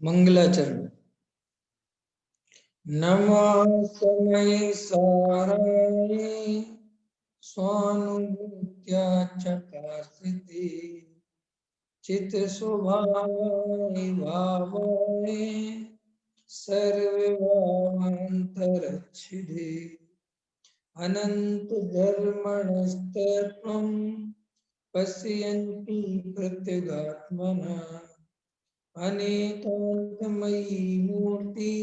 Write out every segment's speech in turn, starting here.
मंगलाचरण। नमः समय साराय स्वानुभूत्या चकासिते चित स्वभावाय भावाय सर्वभावान्तरच्छिदे अनंत धर्मणस्तत्वं पश्यन्ति प्रत्यगात्मना अनेकान्तमयी मूर्ति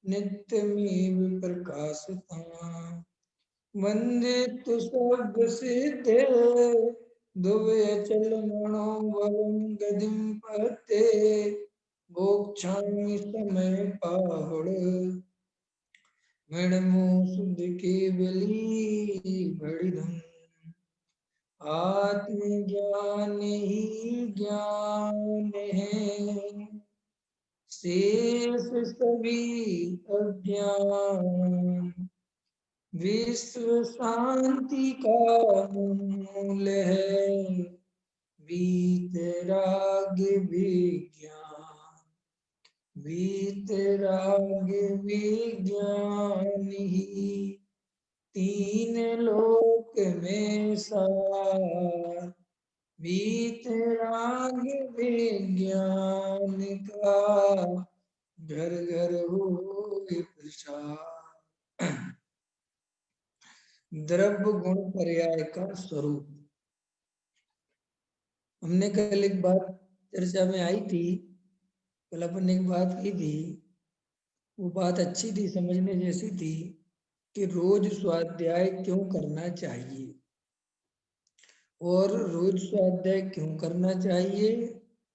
नित्यमेव प्रकाशताम् वन्दे तु सर्वसिद्धे दुव्यचलमणोबलं गदिं पते मोक्षामि समय पाहुड मणमो शुद्ध केवली बड़िधम आत्मज्ञान ही ज्ञान है शेष सभी अज्ञान विश्व शांति का मूल है वीतराग विज्ञान वीतराग विज्ञान ही तीन लोक में सार वीतराग विज्ञान का घर घर हो प्रचार। द्रव्य गुण पर्याय का स्वरूप। हमने कल एक बात चर्चा में आई थी, कल अपन ने एक बात की थी, वो बात अच्छी थी, समझने जैसी थी कि रोज स्वाध्याय क्यों करना चाहिए और रोज स्वाध्याय क्यों करना चाहिए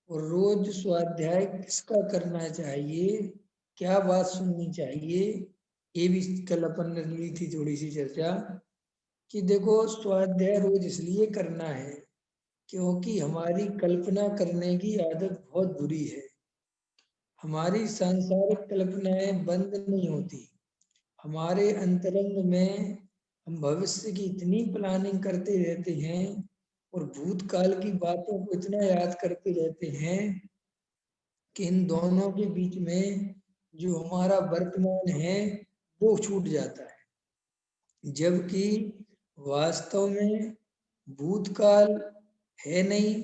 और रोज स्वाध्याय किसका करना चाहिए, क्या बात सुननी चाहिए, ये भी कल अपन ने ली थी थोड़ी सी चर्चा कि देखो स्वाध्याय रोज इसलिए करना है क्योंकि हमारी कल्पना करने की आदत बहुत बुरी है। हमारी सांसारिक कल्पनाएं बंद नहीं होती। हमारे अंतरंग में हम भविष्य की इतनी प्लानिंग करते रहते हैं और भूतकाल की बातों को इतना याद करते रहते हैं कि इन दोनों के बीच में जो हमारा वर्तमान है वो छूट जाता है, जबकि वास्तव में भूतकाल है नहीं,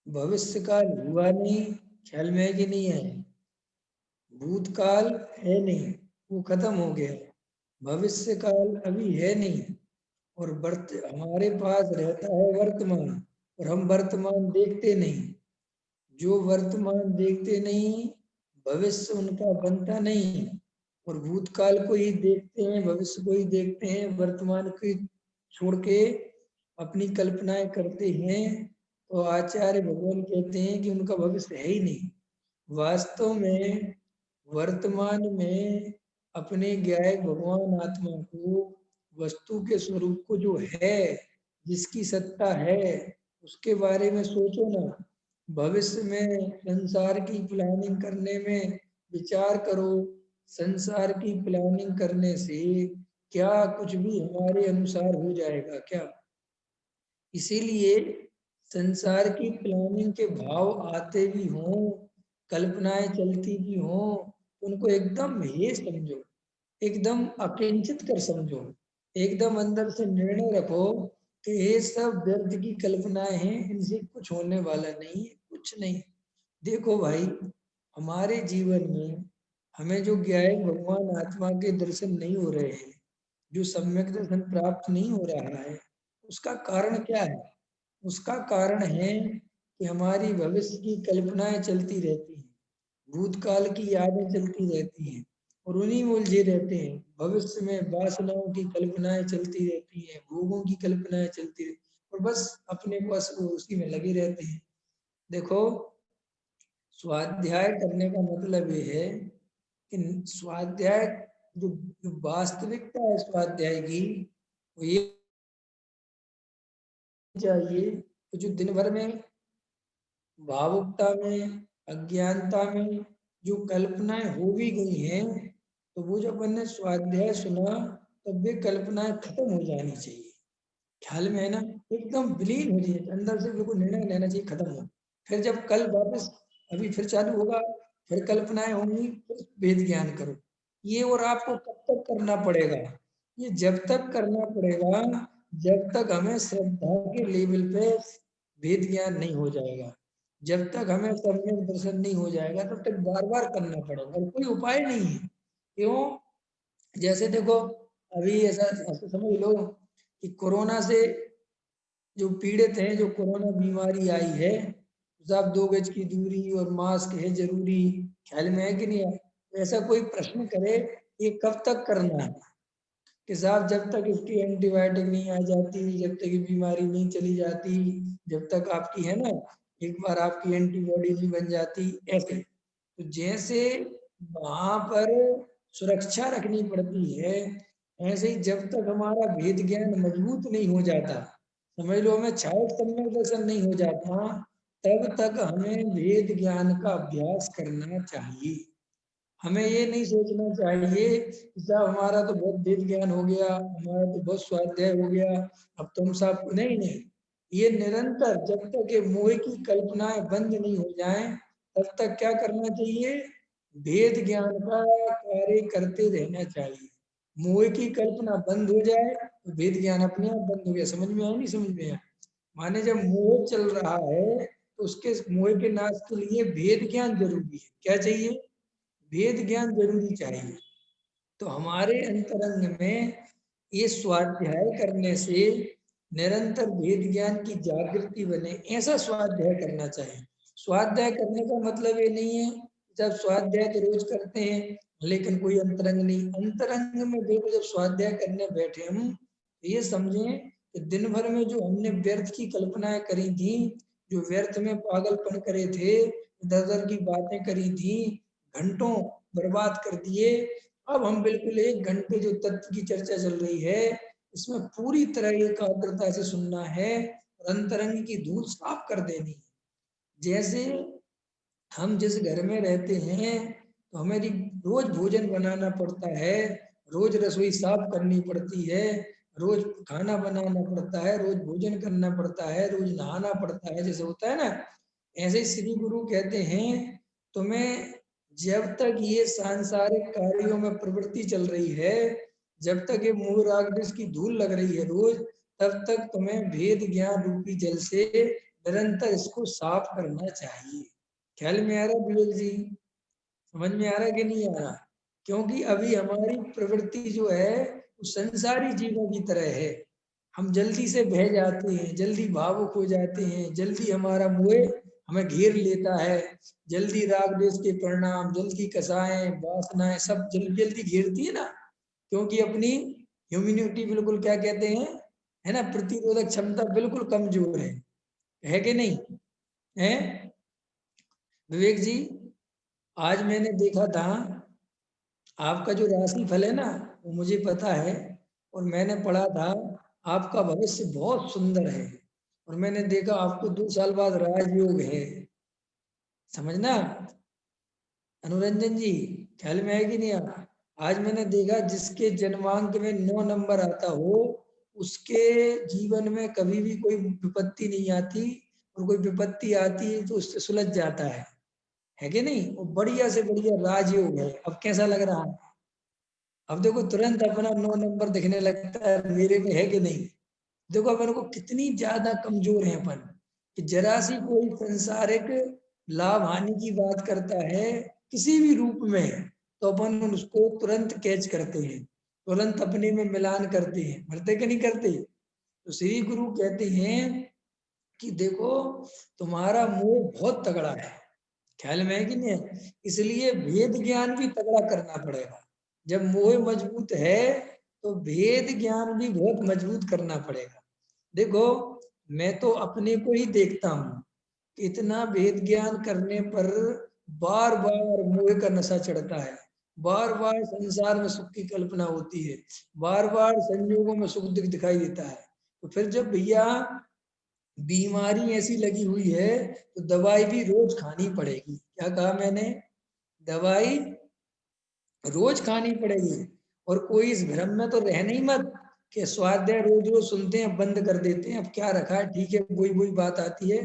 भविष्य काल हुआ नहीं। ख्याल में है कि नहीं है? भूतकाल है नहीं, वो खत्म हो गया। भविष्य काल अभी है नहीं और हमारे पास रहता है वर्तमान और हम वर्तमान देखते नहीं। जो वर्तमान देखते नहीं भविष्य उनका बनता नहीं और भूतकाल को ही देखते हैं, भविष्य को ही देखते हैं, वर्तमान को छोड़ के अपनी कल्पनाएं करते हैं। तो आचार्य भगवान कहते हैं कि उनका भविष्य है ही नहीं। वास्तव में वर्तमान में अपने ज्ञाय भगवान आत्मा को, वस्तु के स्वरूप को जो है, जिसकी सत्ता है, उसके बारे में सोचो ना। भविष्य में संसार की प्लानिंग करने में विचार करो। संसार की प्लानिंग करने से क्या कुछ भी हमारे अनुसार हो जाएगा क्या? इसीलिए संसार की प्लानिंग के भाव आते भी हों, कल्पनाएं चलती भी हों, उनको एकदम हे समझो, एकदम अकिंचित कर समझो, एकदम अंदर से निर्णय रखो कि ये सब व्यर्थ की कल्पनाएं हैं, इनसे कुछ होने वाला नहीं है, कुछ नहीं। देखो भाई, हमारे जीवन में हमें जो ज्ञाय भगवान आत्मा के दर्शन नहीं हो रहे हैं, जो सम्यक दर्शन प्राप्त नहीं हो रहा है, उसका कारण क्या है? उसका कारण है कि हमारी भविष्य की कल्पनाएं चलती रहती हैं, भूतकाल की यादें चलती रहती हैं और उन्हीं में उलझे रहते हैं। भविष्य में वासनाओं की कल्पनाएं चलती रहती हैं, भोगों की कल्पनाएं चलती रहती और बस अपने बस उसी में लगे रहते हैं। देखो, स्वाध्याय करने का मतलब ये है कि स्वाध्याय जो वास्तविकता है स्वाध्याय की, वो ये चाहिए कि जो दिन भर में भावुकता में, अज्ञानता में जो कल्पनाएं हो भी गई हैं, तो वो जब अपन ने स्वाध्याय सुना तब वे कल्पनाएं खत्म हो जानी चाहिए। ख्याल में है ना? एकदम विलीन हो जाए, अंदर से बिल्कुल निर्णय लेना चाहिए, खत्म हो। फिर जब कल वापस अभी फिर चालू होगा, फिर कल्पनाएं होंगी, फिर वेद ज्ञान करो। ये और आपको कब तक करना पड़ेगा? ये जब तक करना पड़ेगा जब तक हमें श्रद्धा के लेवल पे वेद ज्ञान नहीं हो जाएगा, जब तक हमें सम्यक दर्शन नहीं हो जाएगा तब तक बार बार करना पड़ेगा, और कोई उपाय नहीं है। क्यों? जैसे देखो, अभी ऐसा ऐसा समझ लो कि कोरोना से जो पीड़ित हैं, जो कोरोना बीमारी आई है, साहब 2 गज की दूरी और मास्क है जरूरी, ख्याल में है कि नहीं है? तो ऐसा कोई प्रश्न करे, ये कब तक करना है? कि साहब जब तक इसकी एंटीबायोटिक नहीं आ जाती, जब तक ये बीमारी नहीं चली जाती, जब तक आपकी है ना, एक बार आपकी एंटीबॉडी नहीं बन जाती, ऐसे। तो जैसे वहां पर सुरक्षा रखनी पड़ती है, ऐसे ही जब तक हमारा भेद ज्ञान मजबूत नहीं हो जाता, समझ लो हमें छाया सम्यक दर्शन नहीं हो जाता, तब तक हमें वेद ज्ञान का अभ्यास करना चाहिए। हमें ये नहीं सोचना चाहिए कि साहब हमारा तो बहुत वेद ज्ञान हो गया, हमारा तो बहुत स्वाध्याय हो गया, अब तुम सब नहीं नहीं। ये निरंतर जब तक ये मोह की कल्पनाएं बंद नहीं हो जाएं, तब तक क्या करना चाहिए? वेद ज्ञान का कार्य करते रहना चाहिए। मोह की कल्पना बंद हो जाए तो वेद ज्ञान अपने आप बंद हो गया। समझ में आया? नहीं समझ में आया? माने जब मोह चल रहा है तो उसके मोह के नाश के लिए वेद ज्ञान जरूरी है। क्या चाहिए? वेद ज्ञान जरूरी चाहिए। तो हमारे अंतरंग में ये स्वाध्याय करने से निरंतर वेद ज्ञान की जागृति बने, ऐसा स्वाध्याय करना चाहिए। स्वाध्याय करने का मतलब ये नहीं है जब स्वाध्याय तो रोज करते हैं लेकिन कोई अंतरंग नहीं। अंतरंग में देखो, जब स्वाध्याय करने बैठे हम, ये समझें कि दिन भर में जो हमने व्यर्थ की कल्पनाएं करी थी, जो व्यर्थ में पागलपन करे थे, इधर उधर की बातें करी थी, घंटों बर्बाद कर दिए। अब हम बिल्कुल 1 घंटे जो तत्व की चर्चा चल रही है, इसमें पूरी तरह एकाग्रता से सुनना है और अंतरंग की धूल साफ कर देनी है। जैसे हम जिस घर में रहते हैं तो हमें रोज भोजन बनाना पड़ता है, रोज रसोई साफ करनी पड़ती है, रोज खाना बनाना पड़ता है, रोज भोजन करना पड़ता है, रोज नहाना पड़ता है, जैसे होता है ना, ऐसे ही श्री गुरु कहते हैं तुम्हें जब तक ये सांसारिक कार्यों में प्रवृत्ति चल रही है, जब तक ये मोह राग द्वेष की धूल लग रही है रोज, तब तक तुम्हें भेद ज्ञान रूपी जल से निरंतर इसको साफ करना चाहिए। ख्याल में आ रहा विवेक जी? समझ में आ रहा कि नहीं आ रहा? क्योंकि अभी हमारी प्रवृत्ति जो है वो संसारी जीवों की तरह है। हम जल्दी से बह जाते हैं, जल्दी भावुक हो जाते हैं, जल्दी हमारा मोह हमें घेर लेता है, जल्दी राग द्वेष के परिणाम, जल्दी कसाएं वासनाएं सब जल्दी जल्दी घेरती है ना, क्योंकि अपनी ह्यूमिनिटी बिल्कुल क्या कहते हैं, है ना, प्रतिरोधक क्षमता बिल्कुल कमजोर है कि नहीं है? विवेक जी, आज मैंने देखा था आपका जो राशि फल है ना, वो मुझे पता है, और मैंने पढ़ा था आपका भविष्य बहुत सुंदर है, और मैंने देखा आपको 2 साल बाद राजयोग है। समझना अनुरंजन जी, ख्याल में है कि नहीं आ? आज मैंने देखा जिसके जन्मांक में 9 नंबर आता हो, उसके जीवन में कभी भी कोई विपत्ति नहीं आती, और कोई विपत्ति आती है तो उससे सुलझ जाता है कि नहीं? वो बढ़िया से बढ़िया राजयोग है। अब कैसा लग रहा है? अब देखो तुरंत अपना 9 नंबर दिखने लगता है मेरे में, है कि नहीं? देखो अपन को कितनी ज्यादा कमजोर है अपन, कि जरा सी कोई संसारिक लाभ हानि की बात करता है किसी भी रूप में, तो अपन उसको तुरंत कैच करते हैं, तुरंत अपने में मिलान करते हैं, करते कि नहीं करते? तो श्री गुरु कहते हैं कि देखो तुम्हारा मोह बहुत तगड़ा है, ख्याल में है कि नहीं है? इसलिए भेद ज्ञान भी तगड़ा करना पड़ेगा। जब मोह मजबूत है तो भेद ज्ञान भी बहुत मजबूत करना पड़ेगा। देखो, मैं तो अपने को ही देखता हूँ, इतना भेद ज्ञान करने पर बार बार मोह का नशा चढ़ता है, बार बार संसार में सुख की कल्पना होती है, बार बार संयोगों में सुख दुख दिखाई देता है। तो फिर जब भैया बीमारी ऐसी लगी हुई है तो दवाई भी रोज खानी पड़ेगी। क्या कहा मैंने? दवाई रोज खानी पड़ेगी। और कोई इस भ्रम में तो रहना ही मत कि स्वाध्याय रोज रोज सुनते हैं बंद कर देते हैं, अब क्या रखा है, ठीक है, वही वही बात आती है।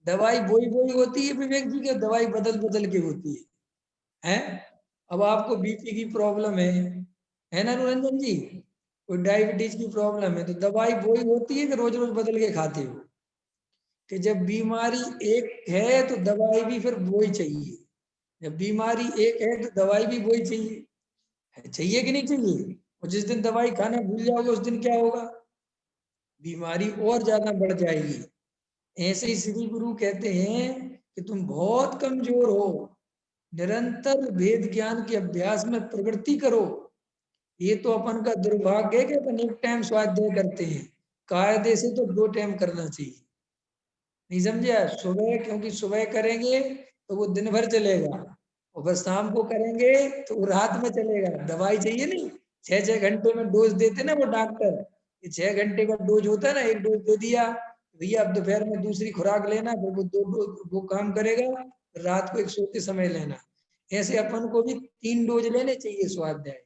दवाई वही वही होती है विवेक जी के, दवाई बदल बदल के होती है हैं? अब आपको बीपी की प्रॉब्लम है ना निरंजन जी, कोई डायबिटीज की प्रॉब्लम है, तो दवाई वही होती है कि रोज रोज बदल के खाते हो? कि जब बीमारी एक है तो दवाई भी फिर वही चाहिए, जब बीमारी एक है तो दवाई भी वही चाहिए, चाहिए कि नहीं चाहिए? और जिस दिन दवाई खाना भूल जाओगे उस दिन क्या होगा? बीमारी और ज्यादा बढ़ जाएगी। ऐसे ही श्री गुरु कहते हैं कि तुम बहुत कमजोर हो, निरंतर वेद ज्ञान के अभ्यास में प्रवृत्ति करो। ये तो अपन का दुर्भाग्य है कि अपन एक टाइम स्वाध्याय करते हैं, कायदे से तो 2 टाइम करना चाहिए। नहीं समझे? सुबह, क्योंकि सुबह करेंगे तो वो दिन भर चलेगा, और बस शाम को करेंगे तो वो रात में चलेगा। दवाई चाहिए नहीं, 6-6 घंटे में डोज देते ना वो डॉक्टर, ये 6 घंटे का डोज होता है ना, एक डोज दे दिया भैया, अब दोपहर में दूसरी खुराक लेना, फिर वो 2 डोज वो काम करेगा, रात को एक सोते समय लेना। ऐसे अपन को भी 3 डोज लेने चाहिए स्वाध्याय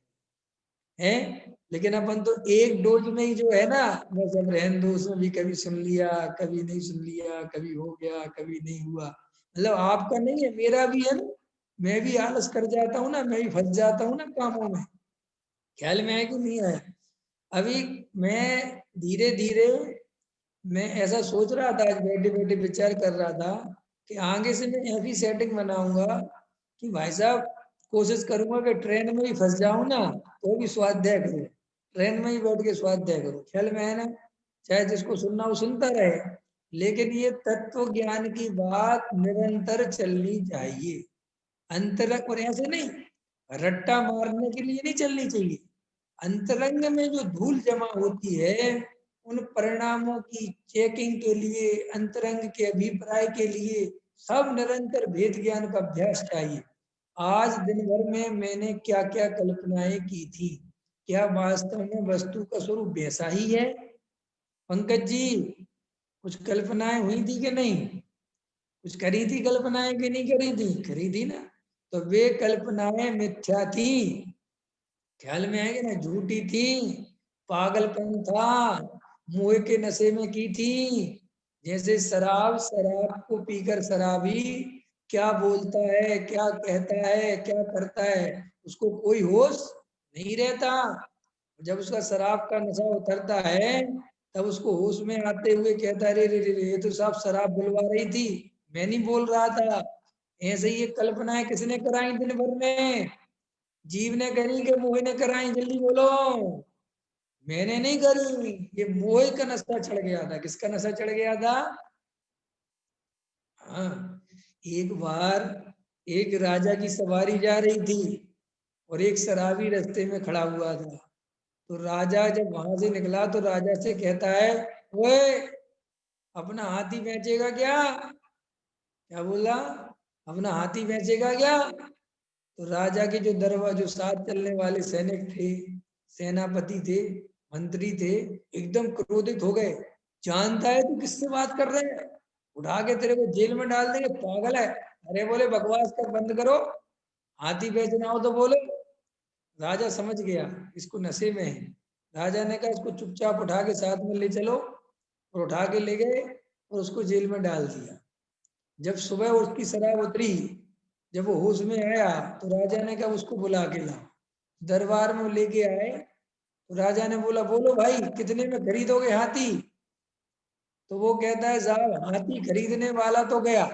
है। लेकिन अपन तो एक डोज में ही जो है ना, बस अब रहन दो, उसमें भी कभी सुन लिया, कभी नहीं सुन लिया, कभी हो गया, कभी नहीं हुआ। मतलब आपका नहीं है, मेरा भी है ना, मैं भी आलस कर जाता हूँ ना, मैं भी फंस जाता हूँ ना कामों में। ख्याल में आया कि नहीं आया? अभी मैं धीरे धीरे, मैं ऐसा सोच रहा था, आज बैठे बैठे विचार कर रहा था कि आगे से मैं ऐसी सेटिंग बनाऊंगा कि भाई साहब, कोशिश करूंगा कि ट्रेन में ही फंस जाऊं ना तो भी स्वाध्याय करूं, ट्रेन में ही बैठ के स्वाध्याय करूं। ख्याल में है ना? चाहे जिसको सुनना वो सुनता रहे, लेकिन ये तत्व ज्ञान की बात निरंतर चलनी चाहिए। अंतरंग, और ऐसे नहीं रट्टा मारने के लिए नहीं चलनी चाहिए। अंतरंग में जो धूल जमा होती है, उन परिणामों की चेकिंग के लिए, अंतरंग के अभिप्राय के लिए सब निरंतर भेद ज्ञान का अभ्यास चाहिए। आज दिन भर में मैंने क्या क्या कल्पनाएं की थी, क्या वास्तव में वस्तु का स्वरूप वैसा ही है? पंकज जी, कुछ कल्पनाएं हुई थी कि नहीं? कुछ करी थी कल्पनाएं कि नहीं करी थी? करी थी ना। तो वे कल्पनाएं मिथ्या थी। ख्याल में आएगी ना, झूठी थी, पागलपन था, मोह के नशे में की थी। जैसे शराब, शराब को पीकर शराबी क्या बोलता है, क्या कहता है, क्या करता है, उसको कोई होश नहीं रहता। जब उसका शराब का नशा उतरता है, तब उसको होश में आते हुए कहता है, रे रे रे रे, ये तो साहब शराब बुलवा रही थी, मैं नहीं बोल रहा था। ऐसे ही ये कल्पनाएं किसने कराई दिन भर में? जीव ने करी कि मोह ने कराई? जल्दी बोलो। मैंने नहीं करी, ये मोह का नशा चढ़ गया था। किसका नशा चढ़ गया था? हाँ, एक बार एक राजा की सवारी जा रही थी और एक शराबी रास्ते में खड़ा हुआ था। तो राजा जब वहां से निकला तो राजा से कहता है, ओए, अपना हाथी बेचेगा क्या? क्या बोला? अपना हाथी बेचेगा क्या? तो राजा के जो जो साथ चलने वाले सैनिक थे, सेनापति थे, मंत्री थे, एकदम क्रोधित हो गए। जानता है तू किससे बात कर रहे हैं? उठा के तेरे को जेल में डाल देंगे, पागल है। अरे बोले, बकवास कर बंद करो, हाथी बेचना हो तो बोलो। राजा समझ गया इसको नशे में है। राजा ने कहा, इसको चुपचाप उठा के साथ में ले चलो, और उठा के ले गए और उसको जेल में डाल दिया। जब सुबह उसकी शराब उतरी, जब वो होश में आया, तो राजा ने कहा उसको बुला के ला। दरबार में लेके आए, तो राजा ने बोला, बोलो भाई, कितने में खरीदोगे हाथी? तो वो कहता है, साहब, हाथी खरीदने वाला तो गया,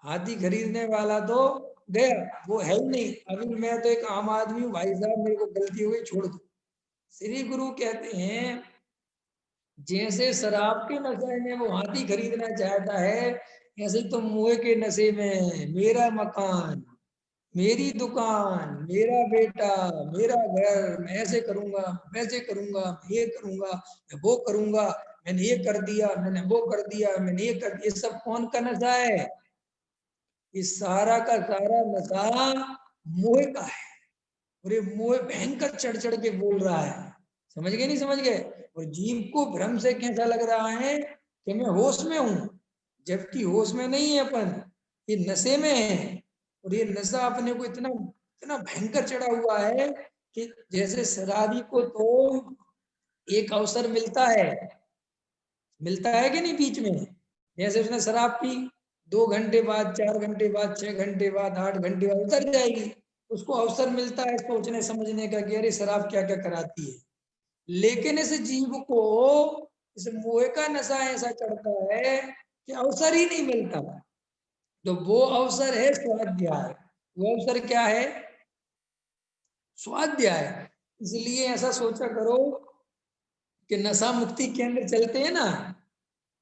हाथी खरीदने वाला तो गया, वो है ही नहीं। अभी मैं तो एक आम आदमी हूँ भाई साहब, मेरे को गलती हो गई, छोड़ दो। श्री गुरु कहते हैं, जैसे शराब के नशे में वो हाथी खरीदना चाहता है, ऐसे ही तो मोह के नशे में मेरा मकान, मेरी दुकान, मेरा बेटा, मेरा घर, मैं ऐसे करूंगा, वैसे करूंगा, मैं ये करूंगा, मैं वो करूंगा, मैंने ये कर दिया, मैंने वो कर दिया, मैंने ये कर दिया। ये सब कौन का नशा है? इस सारा का सारा नशा मोह का है। और ये मोह भयंकर चढ़ चढ़ के बोल रहा है। समझ गए? नहीं समझ गए? और जीव को भ्रम से कैसा लग रहा है कि मैं होश में हूं, जबकि होश में नहीं है अपन, ये नशे में है। और ये नशा अपने को इतना इतना भयंकर चढ़ा हुआ है कि जैसे शराबी को तो एक अवसर मिलता है कि नहीं बीच में, जैसे उसने शराब पी, 2 घंटे बाद, 4 घंटे बाद, 6 घंटे बाद, 8 घंटे बाद उतर जाएगी। उसको अवसर मिलता है सोचने समझने का कि अरे शराब क्या क्या कराती है। लेकिन इस जीव को इस मोह का नशा ऐसा चढ़ता है कि अवसर ही नहीं मिलता। तो वो अवसर है स्वाध्याय। वो अवसर क्या है? स्वाध्याय। इसलिए ऐसा सोचा करो कि नशा मुक्ति केंद्र चलते हैं ना।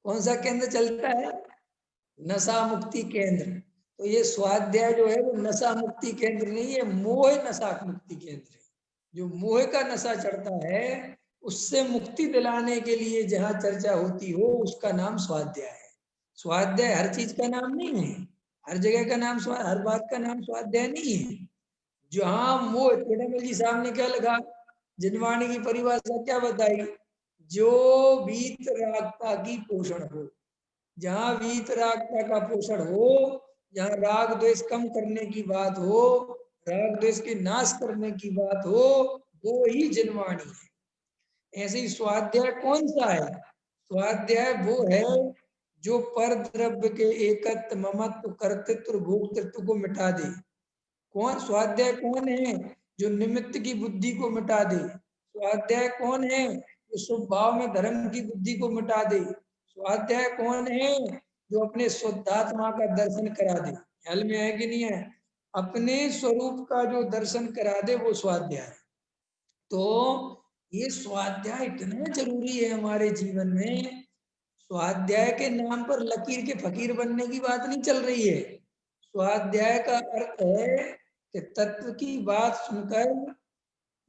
कौन सा केंद्र चलता है? नशा मुक्ति केंद्र। तो ये स्वाध्याय जो है वो नशा मुक्ति केंद्र नहीं है, मोह नशा मुक्ति केंद्र है। जो मोह का नशा चढ़ता है उससे मुक्ति दिलाने के लिए जहां चर्चा होती हो उसका नाम स्वाध्याय है। स्वाध्याय हर चीज का नाम नहीं है, हर जगह का नाम, हर बात का नाम स्वाध्याय नहीं है। जहां मोह, चोटामल जी साहब ने क्या लिखा, जिनवाणी की परिभाषा क्या बताई? जो वीतरागता की पोषण हो। जहां वीतरागता का पोषण हो, जहां राग द्वेष कम करने की बात हो, राग द्वेष के नाश करने की बात हो, वो ही जिनवाणी है। ऐसे ही स्वाध्याय कौन सा है? स्वाध्याय वो है जो पर द्रव्य के एकत्व, ममत्व, कर्तृत्व, भोक्तृत्व को मिटा दे। कौन स्वाध्याय कौन है? जो निमित्त की बुद्धि को मिटा दे। स्वाध्याय कौन है? जो शुभ भाव में धर्म की बुद्धि को मिटा दे। स्वाध्याय कौन है? जो अपने शुद्धात्मा का दर्शन करा दे। ख्याल में है कि नहीं है? अपने स्वरूप का जो दर्शन करा दे वो स्वाध्याय। तो ये स्वाध्याय इतना जरूरी है हमारे जीवन में। स्वाध्याय के नाम पर लकीर के फकीर बनने की बात नहीं चल रही है। स्वाध्याय का अर्थ है कि तत्व की बात सुनकर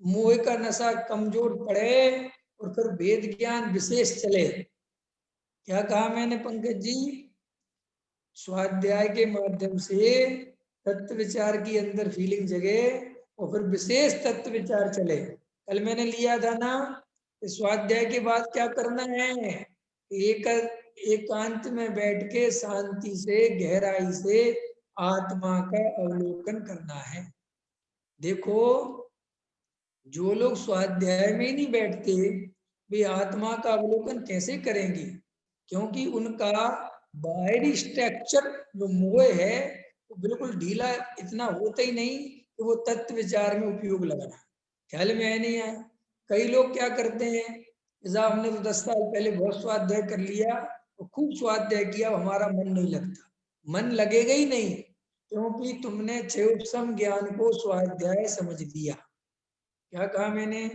मोह का नशा कमजोर पड़े और फिर वेद ज्ञान विशेष चले। क्या कहा मैंने पंकज जी? स्वाध्याय के माध्यम से तत्व विचार की अंदर फीलिंग जगे और फिर विशेष तत्व विचार चले। कल मैंने लिया था ना, स्वाध्याय के बाद क्या करना है? एक एकांत में बैठ के शांति से, गहराई से आत्मा का अवलोकन करना है। देखो, जो लोग स्वाध्याय में ही नहीं बैठते वे आत्मा का अवलोकन कैसे करेंगे? क्योंकि उनका बाहरी स्ट्रक्चर जो मोह है वो बिल्कुल ढीला इतना होता ही नहीं कि वो तत्व विचार में उपयोग लगाना। ख्याल में है नहीं है? कई लोग क्या करते हैं, जैसा हमने तो 10 साल पहले बहुत स्वाध्याय कर लिया और खूब स्वाध्याय किया, हमारा मन नहीं लगता। मन लगेगा ही नहीं क्योंकि तुमने क्षयोपम ज्ञान को स्वाध्याय समझ लिया। क्या कहा मैंने?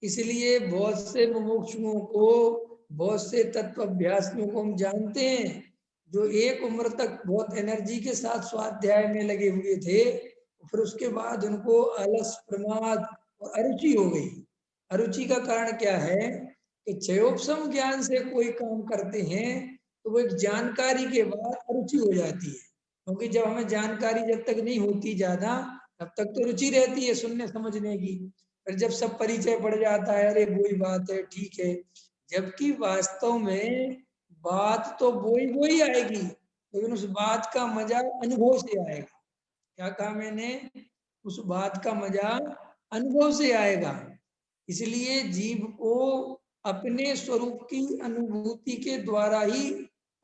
इसलिए बहुत से मुमुक्षुओं को, बहुत से तत्व अभ्यासियों को हम जानते हैं जो एक उम्र तक बहुत एनर्जी के साथ स्वाध्याय में लगे हुए थे, फिर उसके बाद उनको आलस, प्रमाद और अरुचि हो गई। अरुचि का कारण क्या है कि क्षयोपम ज्ञान से कोई काम करते हैं तो वो एक जानकारी के बाद अरुचि हो जाती है। क्योंकि जब हमें जानकारी जब तक नहीं होती ज्यादा तब तक तो रुचि रहती है सुनने समझने की। फिर जब सब परिचय बढ़ जाता है, अरे वही बात है, ठीक है, जबकि वास्तव में बात तो वही आएगी, लेकिन उस बात का मजा अनुभव से आएगा। क्या कहा मैंने? उस बात का मजा अनुभव से आएगा। इसलिए जीव को अपने स्वरूप की अनुभूति के द्वारा ही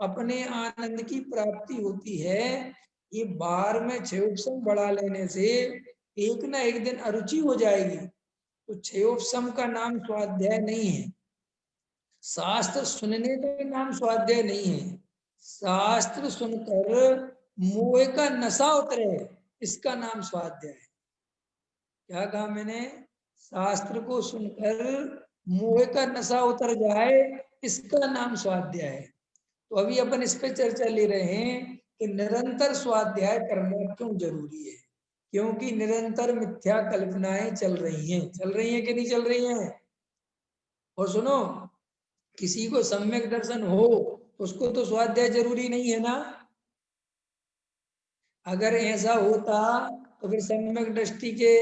अपने आनंद की प्राप्ति होती है। ये बाहर में क्षयोपम बढ़ा लेने से एक ना एक दिन अरुचि हो जाएगी। तो क्षयोपम का नाम स्वाध्याय नहीं है। शास्त्र सुनने का नाम स्वाध्याय नहीं है। शास्त्र सुनकर मोह का नशा उतरे, इसका नाम स्वाध्याय है। क्या कहा मैंने? शास्त्र को सुनकर मोह का नशा उतर जाए, इसका नाम स्वाध्याय है। तो अभी अपन इस पे चर्चा ले रहे हैं कि निरंतर स्वाध्याय करना क्यों जरूरी है। क्योंकि निरंतर मिथ्या कल्पनाएं चल रही हैं कि नहीं चल रही हैं? और सुनो, किसी को सम्यक दर्शन हो उसको तो स्वाध्याय जरूरी नहीं है ना। अगर ऐसा होता तो फिर सम्यक दृष्टि के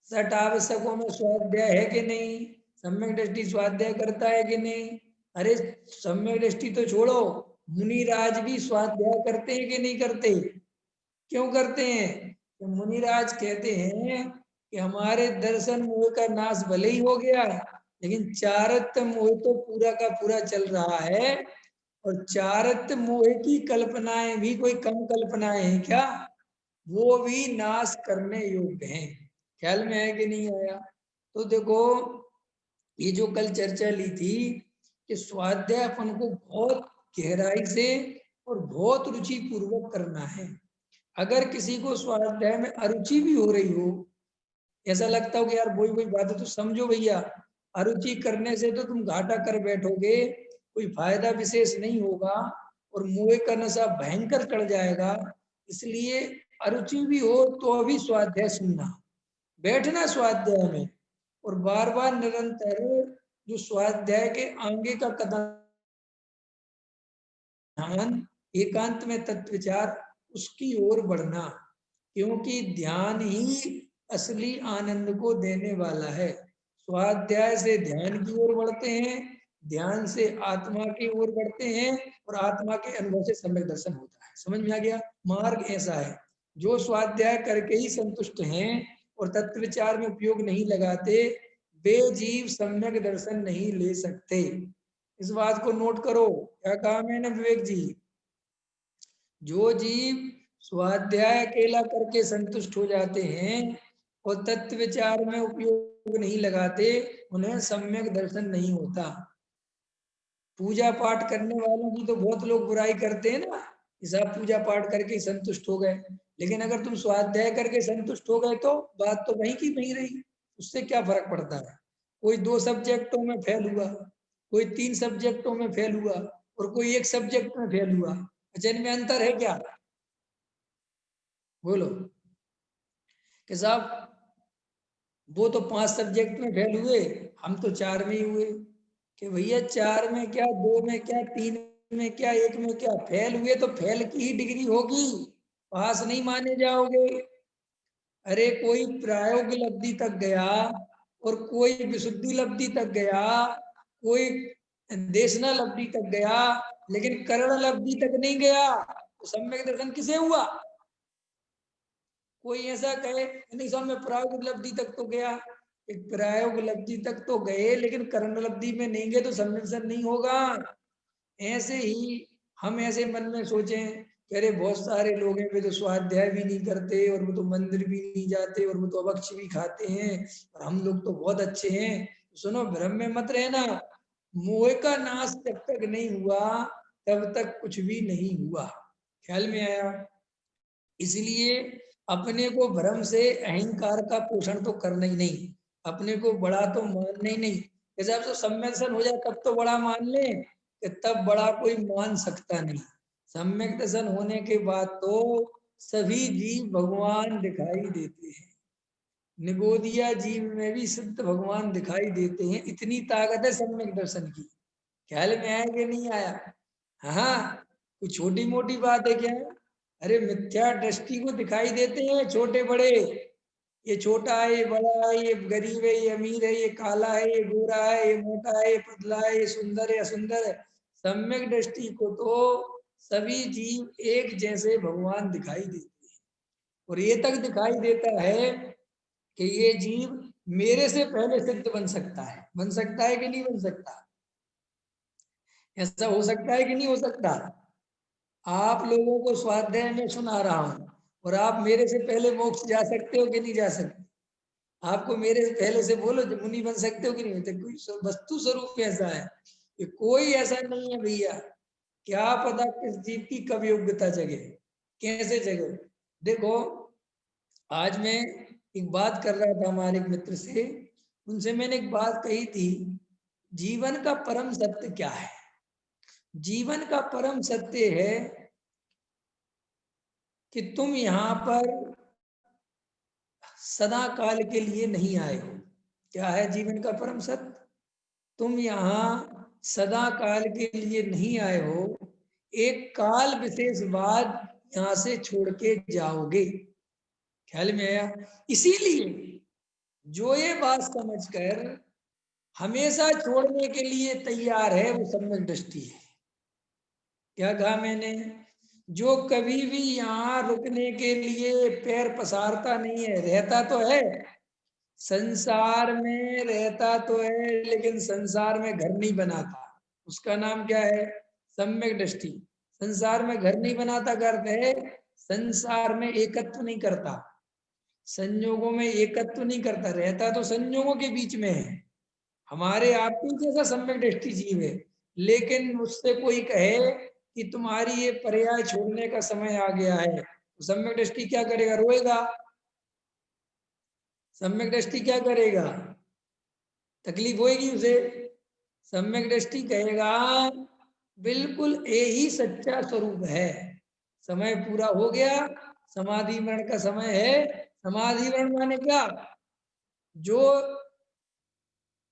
सठ आवश्यकों में स्वाध्याय है कि नहीं? सम्यक दृष्टि स्वाध्याय करता है कि नहीं? अरे सम्यक दृष्टि तो छोड़ो, मुनिराज भी स्वाध्याय करते हैं कि नहीं करते? क्यों करते हैं? तो मुनिराज कहते हैं कि हमारे दर्शन मोह का नाश भले ही हो गया लेकिन चारत्व मोह तो पूरा का पूरा चल रहा है। और चारत्व मोह की कल्पनाएं भी कोई कम कल्पनाएं हैं क्या? वो भी नाश करने योग्य हैं। ख्याल में है कि नहीं आया? तो देखो, ये जो कल चर्चा ली थी कि स्वाध्याय अपन को बहुत गहराई से और बहुत रुचि पूर्वक करना है। अगर किसी को स्वाध्याय में अरुचि भी हो रही हो, ऐसा लगता हो कि यार वही वही बात है, तो समझो भैया, अरुचि करने से तो तुम घाटा कर बैठोगे, कोई फायदा विशेष नहीं होगा और मोह का नशा भयंकर चढ़ जाएगा। इसलिए अरुचि भी हो तो अभी स्वाध्याय सुनना, बैठना स्वाध्याय में, और बार बार निरंतर जो स्वाध्याय के आगे का कदम, ध्यान, एकांत में तत्व विचार, उसकी ओर बढ़ना। क्योंकि ध्यान ही असली आनंद को देने वाला है। स्वाध्याय से ध्यान की ओर बढ़ते हैं, ध्यान से आत्मा की ओर बढ़ते हैं, और आत्मा के अनुभव से सम्यक दर्शन होता है। समझ में आ गया? मार्ग ऐसा है। जो स्वाध्याय करके ही संतुष्ट हैं और तत्व विचार में उपयोग नहीं लगाते, वे जीव सम्यक दर्शन नहीं ले सकते। इस बात को नोट करो। क्या कहा मैंने विवेक जी? जो जीव स्वाध्याय अकेला करके संतुष्ट हो जाते हैं और तत्व विचार में उपयोग नहीं लगाते, उन्हें सम्यक दर्शन नहीं होता। पूजा पाठ करने वालों की तो बहुत लोग बुराई करते हैं ना, कि सब पूजा पाठ करके संतुष्ट हो गए। लेकिन अगर तुम स्वाध्याय करके संतुष्ट हो गए तो बात तो वहीं की वहीं रही। उससे क्या फर्क पड़ता है? कोई 2 सब्जेक्टों में फेल हुआ, कोई 3 सब्जेक्टों में फेल हुआ, और कोई 1 सब्जेक्ट में फेल हुआ। अच्छा, इनमें अंतर है क्या? बोलो कि साहब वो तो 5 सब्जेक्ट में फेल हुए, हम तो 4 में ही हुए। कि भैया 4 में क्या, 2 में क्या, 3 में क्या, 1 में क्या, फेल हुए तो फेल की ही डिग्री होगी, पास नहीं माने जाओगे। अरे कोई प्रायोगिक लब्धि तक गया और कोई विशुद्धि लब्धि तक गया, कोई देशना लब्धि तक गया, लेकिन करण लब्धि तक नहीं गया, तो सम्यक दर्शन किसे हुआ? कोई ऐसा कहे नहीं साहब मैं प्रायोग उपलब्धि तक तो गया, एक प्रायोग उपलब्धि तक तो गए लेकिन कर्ण उपलब्धि में नहीं गए, तो सम्मिश्रण नहीं होगा। ऐसे ही हम ऐसे मन में सोचें कि अरे बहुत सारे लोग हैं वे तो स्वाध्याय भी नहीं करते और वो तो मंदिर भी नहीं जाते और वो तो अभक्ष भी खाते हैं और हम लोग तो बहुत अच्छे हैं। सुनो, भ्रम में मत रहना। मोह का नाश जब तक नहीं हुआ तब तक कुछ भी नहीं हुआ। ख्याल में आया? इसलिए अपने को भ्रम से अहंकार का पोषण तो करना ही नहीं, अपने को बड़ा तो मानना ही नहीं। जैसे आप सम्यक हो जाए तब तो बड़ा मान ले, कि तब बड़ा कोई मान सकता नहीं। सम्यक दर्शन होने के बाद तो सभी जीव भगवान दिखाई देते हैं। निगोदिया जीव में भी सिद्ध भगवान दिखाई देते हैं, इतनी ताकत है सम्यक दर्शन की। ख्याल में आया कि नहीं आया? हाँ, कुछ छोटी मोटी बात है क्या? अरे मिथ्या दृष्टि को दिखाई देते हैं छोटे बड़े, ये छोटा है, ये बड़ा है, ये गरीब है, ये अमीर है, ये काला है, ये गोरा है, ये मोटा है, ये पतला है, ये सुंदर है, असुंदर है। सम्यक दृष्टि को तो सभी जीव एक जैसे भगवान दिखाई देते हैं। और ये तक दिखाई देता है कि ये जीव मेरे से पहले सिद्ध बन सकता है। बन सकता है कि नहीं बन सकता? ऐसा हो सकता है कि नहीं हो सकता? आप लोगों को स्वाध्याय में सुना रहा हूं और आप मेरे से पहले मोक्ष जा सकते हो कि नहीं जा सकते? आपको मेरे से पहले से बोलो जो मुनि बन सकते हो कि नहीं होते? कोई वस्तु स्वरूप ऐसा है कि कोई ऐसा नहीं है भैया। क्या पता किस जीव की कब योग्यता जगे, कैसे जगे। देखो, आज मैं एक बात कर रहा था हमारे एक मित्र से, उनसे मैंने एक बात कही थी, जीवन का परम सत्य क्या है? जीवन का परम सत्य है कि तुम यहाँ पर सदा काल के लिए नहीं आए हो। क्या है जीवन का परम सत्य? तुम यहाँ सदा काल के लिए नहीं आए हो, एक काल विशेष बाद यहाँ से छोड़ के जाओगे। ख्याल में आया? इसीलिए जो ये बात समझकर हमेशा छोड़ने के लिए तैयार है वो सम्यक दृष्टि है। क्या कहा मैंने? जो कभी भी यहाँ रुकने के लिए पैर पसारता नहीं है, रहता तो है, संसार में रहता तो है लेकिन संसार में घर नहीं बनाता, उसका नाम क्या है? सम्यक दृष्टि। संसार में घर नहीं बनाता का अर्थ है संसार में एकत्व नहीं करता, संयोगों में एकत्व नहीं करता, रहता तो संयोगों के बीच में है। हमारे आप ही जैसा सम्यक दृष्टि जीव है, लेकिन मुझसे कोई कहे कि तुम्हारी ये पर्याय छोड़ने का समय आ गया है, तो सम्यक दृष्टि क्या करेगा? रोएगा। सम्यक दृष्टि क्या करेगा? तकलीफ होएगी उसे। सम्यक दृष्टि कहेगा बिल्कुल यही सच्चा स्वरूप है, समय पूरा हो गया, समाधि मरण का समय है। समाधि मरण माने क्या? जो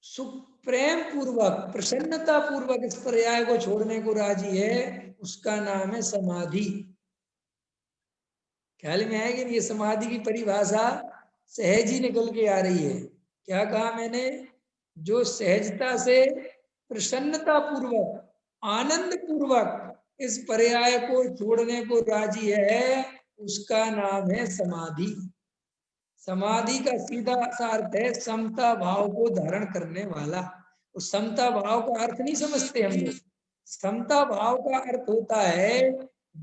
सुख प्रेम पूर्वक प्रसन्नता पूर्वक इस पर्याय को छोड़ने को राजी है, उसका नाम है समाधि। ख्याल में आएगी? ये समाधि की परिभाषा सहज ही निकल के आ रही है। क्या कहा मैंने? जो सहजता से प्रसन्नता पूर्वक आनंद पूर्वक इस पर्याय को छोड़ने को राजी है, उसका नाम है समाधि। समाधि का सीधा सा अर्थ है समता भाव को धारण करने वाला। उस समता भाव का अर्थ नहीं समझते हम लोग। समता भाव का अर्थ होता है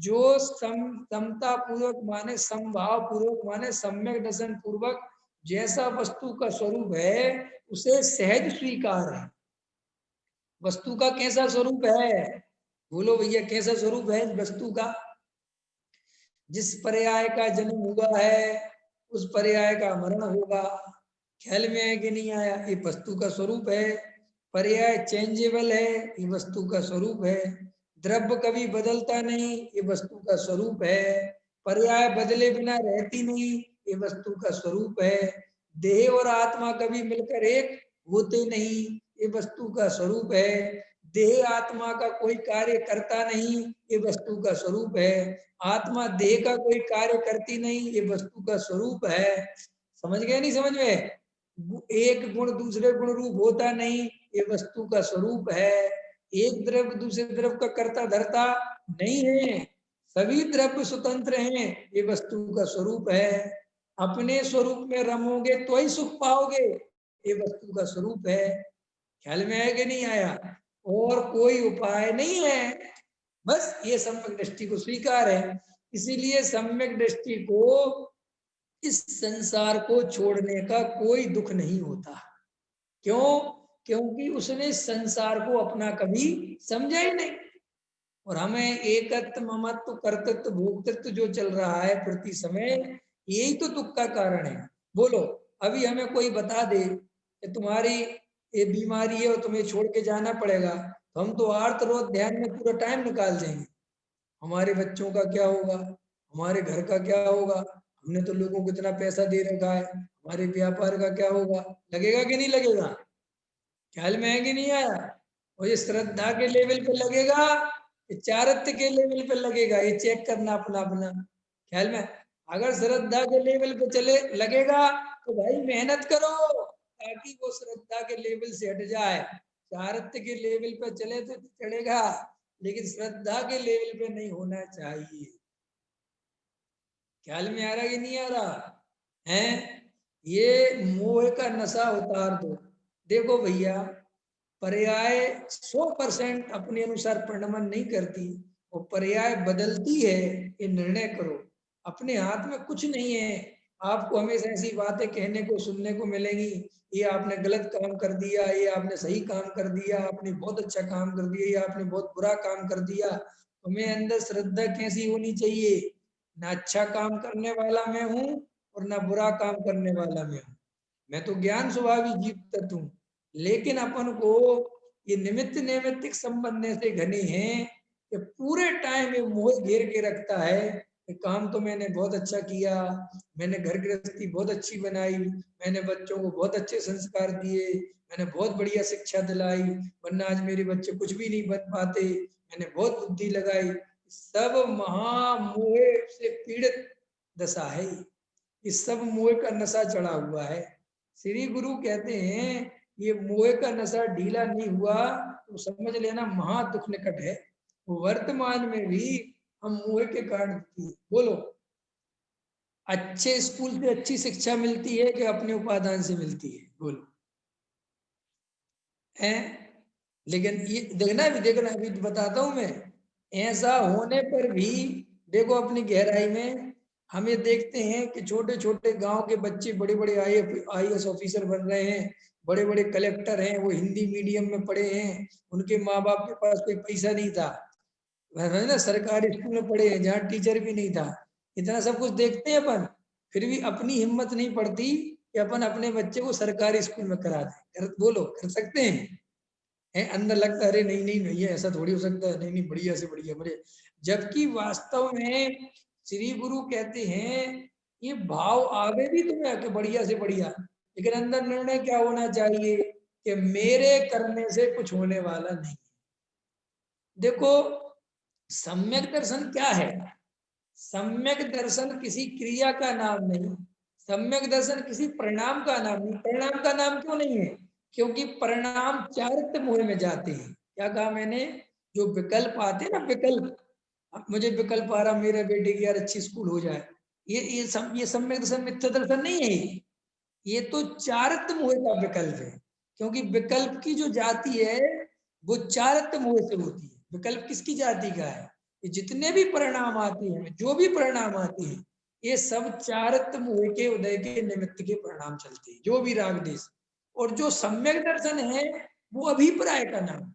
जो समता पूर्वक माने समभाव पूर्वक माने सम्यक दर्शन पूर्वक जैसा वस्तु का स्वरूप है उसे सहज स्वीकार है। वस्तु का कैसा स्वरूप है? बोलो भैया, कैसा स्वरूप है वस्तु का? जिस पर्याय का जन्म हुआ है उस पर्याय का मरण होगा। ख्याल में है कि नहीं आया? ये वस्तु का स्वरूप है। पर्याय चेंजेबल है, ये वस्तु का स्वरूप है। द्रव्य कभी बदलता नहीं, ये वस्तु का स्वरूप है। पर्याय बदले बिना रहती नहीं, ये वस्तु का स्वरूप है। देह और आत्मा कभी मिलकर एक होते नहीं, ये वस्तु का स्वरूप है। देह आत्मा का कोई कार्य करता नहीं, ये वस्तु का स्वरूप है। आत्मा देह का कोई कार्य करती नहीं, ये वस्तु का स्वरूप है। समझ गए नहीं समझ में? एक गुण दूसरे गुण रूप होता नहीं, ये वस्तु का स्वरूप है। एक द्रव्य दूसरे द्रव्य का कर्ता धर्ता नहीं है, सभी द्रव्य स्वतंत्र हैं, ये वस्तु का स्वरूप है। अपने स्वरूप में रमोगे तो ही सुख पाओगे, ये वस्तु का स्वरूप है। ख्याल में आया कि नहीं आया? और कोई उपाय नहीं है, बस ये सम्यक दृष्टि को स्वीकार है। इसीलिए सम्यक दृष्टि को इस संसार को छोड़ने का कोई दुख नहीं होता। क्यों? क्योंकि उसने संसार को अपना कभी समझा ही नहीं। और हमें एकत्व ममत्व कर्तृत्व भोक्तृत्व जो चल रहा है प्रति समय, यही तो दुख का कारण है। बोलो, अभी हमें कोई बता दे कि तुम्हारी ये बीमारी है और तुम्हें छोड़ के जाना पड़ेगा, तो हम तो आर्त रोध ध्यान में पूरा टाइम निकाल देंगे। हमारे बच्चों का क्या होगा, हमारे घर का क्या होगा, हमने तो लोगों को इतना पैसा दे रखा है, हमारे व्यापार का क्या होगा? लगेगा कि नहीं लगेगा? ख्याल में है कि नहीं आया? और ये श्रद्धा के लेवल पे लगेगा, ये चारित्र्य के लेवल पे लगेगा, ये चेक करना अपना अपना। ख्याल में? अगर श्रद्धा के लेवल पे चले लगेगा तो भाई मेहनत करो ताकि वो श्रद्धा के लेवल से हट जाए। चारित्र्य के लेवल पे चले तो चलेगा, लेकिन श्रद्धा के लेवल पे नहीं होना चाहिए। ख्याल में आ रहा कि नहीं आ रहा है? ये मोह का नशा उतार दो। देखो भैया, पर्याय 100% अपने अनुसार परिणमन नहीं करती, वो पर्याय बदलती है, ये निर्णय करो। अपने हाथ में कुछ नहीं है। आपको हमेशा ऐसी बातें कहने को सुनने को मिलेंगी, ये आपने गलत काम कर दिया, ये आपने सही काम कर दिया, आपने बहुत अच्छा काम कर दिया, ये आपने बहुत बुरा काम कर दिया। तुम्हें अंदर श्रद्धा कैसी होनी चाहिए? ना अच्छा काम करने वाला मैं हूँ और ना बुरा काम करने वाला मैं हूँ। मैं तो ज्ञान स्वभावी जीव तत्व हूँ, लेकिन अपन को ये निमित्त नैमित्तिक संबंध से घने हैं कि पूरे टाइम ये मोह घेर के रखता है कि काम तो मैंने बहुत अच्छा किया, मैंने घर गृहस्थी बहुत अच्छी बनाई, मैंने बच्चों को बहुत अच्छे संस्कार दिए, मैंने बहुत बढ़िया शिक्षा दिलाई, वरना आज मेरे बच्चे कुछ भी नहीं बन पाते, मैंने बहुत बुद्धि लगाई। सब महामोह से पीड़ित दशा है, ये सब मोह का नशा चढ़ा हुआ है। श्री गुरु कहते हैं ये मोह का नशा ढीला नहीं हुआ तो समझ लेना महा दुख निकट है। वर्तमान में भी हम मोह के कारण बोलो अच्छे स्कूल से अच्छी शिक्षा मिलती है कि अपने उपादान से मिलती है? बोलो। है? लेकिन ये देखना अभी बताता हूं मैं। ऐसा होने पर भी देखो अपनी गहराई में हम ये देखते हैं कि छोटे छोटे गांव के बच्चे बड़े बड़े आईएएस ऑफिसर बन रहे हैं, बड़े बड़े कलेक्टर हैं, वो हिंदी मीडियम में पढ़े हैं, उनके माँ बाप के पास कोई पैसा नहीं था, है ना, सरकारी स्कूल में पढ़े हैं जहाँ टीचर भी नहीं था। इतना सब कुछ देखते हैं अपन, फिर भी अपनी हिम्मत नहीं पड़ती कि अपन अपने बच्चे को सरकारी स्कूल में करा दें। बोलो कर सकते हैं? है अंदर लगता है अरे नहीं नहीं नहीं ऐसा थोड़ी हो सकता है, नहीं नहीं बढ़िया से बढ़िया बढ़िया। जबकि वास्तव में श्री गुरु कहते हैं ये भाव आवे भी तुम्हें कि बढ़िया से बढ़िया, लेकिन अंदर निर्णय क्या होना चाहिए कि मेरे करने से कुछ होने वाला नहीं। देखो सम्यक दर्शन क्या है? सम्यक दर्शन किसी क्रिया का नाम नहीं, सम्यक दर्शन किसी परिणाम का नाम नहीं। परिणाम का नाम क्यों नहीं है? क्योंकि परिणाम चारित्र मोह में जाते हैं। क्या कहा मैंने? जो विकल्प आते हैं ना, विकल्प, अब मुझे विकल्प आ रहा मेरे बेटे की यार अच्छी स्कूल हो जाए, ये सम्यक दर्शन मिथ्या दर्शन नहीं है। ये तो चारित्र मोह का विकल्प है, क्योंकि विकल्प की जो जाति है वो चारित्र मोह से होती है। विकल्प किसकी जाति का है? ये जितने भी परिणाम आते हैं, जो भी परिणाम आते हैं, ये सब चारित्र मोह के उदय के निमित्त के परिणाम चलते हैं, जो भी राग देश। और जो सम्यक दर्शन है वो अभिप्राय का नाम,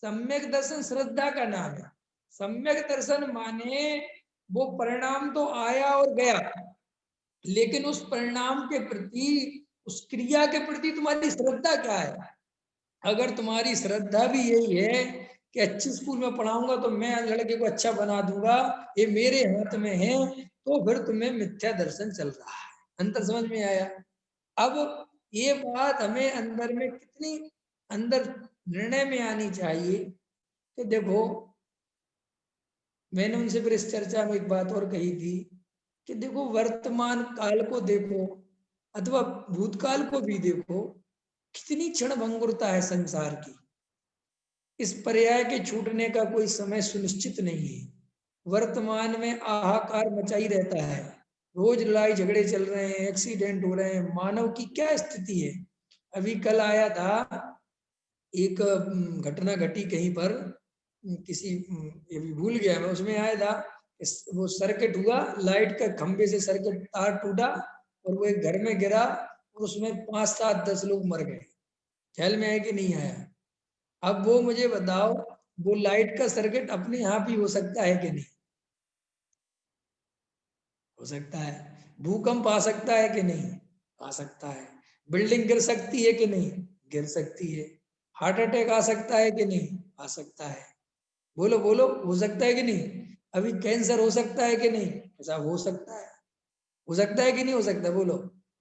सम्यक दर्शन श्रद्धा का नाम है। सम्यक दर्शन माने वो परिणाम तो आया और गया, लेकिन उस परिणाम के प्रति, उस क्रिया के प्रति तुम्हारी श्रद्धा क्या है? अगर तुम्हारी श्रद्धा भी यही है कि अच्छी स्कूल में पढ़ाऊंगा तो मैं लड़के को अच्छा बना दूंगा, ये मेरे हाथ में है, तो फिर तुम्हें मिथ्या दर्शन चल रहा है। अंतर समझ में आया? अब ये बात हमें अंदर में कितनी अंदर निर्णय में आनी चाहिए कि देखो, मैंने उनसे फिर इस चर्चा में एक बात और कही थी कि देखो वर्तमान काल को देखो अथवा भूतकाल को भी देखो, कितनी क्षण भंगुरता है संसार की। इस पर्याय के छूटने का कोई समय सुनिश्चित नहीं है। वर्तमान में हाहाकार मचा ही रहता है, रोज लड़ाई झगड़े चल रहे हैं, एक्सीडेंट हो रहे हैं, मानव की क्या स्थिति है। अभी कल आया था एक घटना घटी कहीं पर, किसी ये भी भूल गया मैं, उसमें आया था वो सर्किट हुआ, लाइट का खंबे से सर्किट तार टूटा और वो एक घर में गिरा और उसमें 5 7 10 लोग मर गए। ख्याल में है कि नहीं आया? अब वो मुझे बताओ, वो लाइट का सर्किट अपने यहाँ भी हो सकता है कि नहीं? हो सकता है। भूकंप आ सकता है कि नहीं? आ सकता है। बिल्डिंग गिर सकती है कि नहीं? गिर सकती है। हार्ट अटैक आ सकता है कि नहीं? आ सकता है। बोलो बोलो, हो सकता है कि नहीं? अभी कैंसर हो सकता है कि नहीं? ऐसा हो सकता है। हो सकता है कि नहीं हो सकता? बोलो।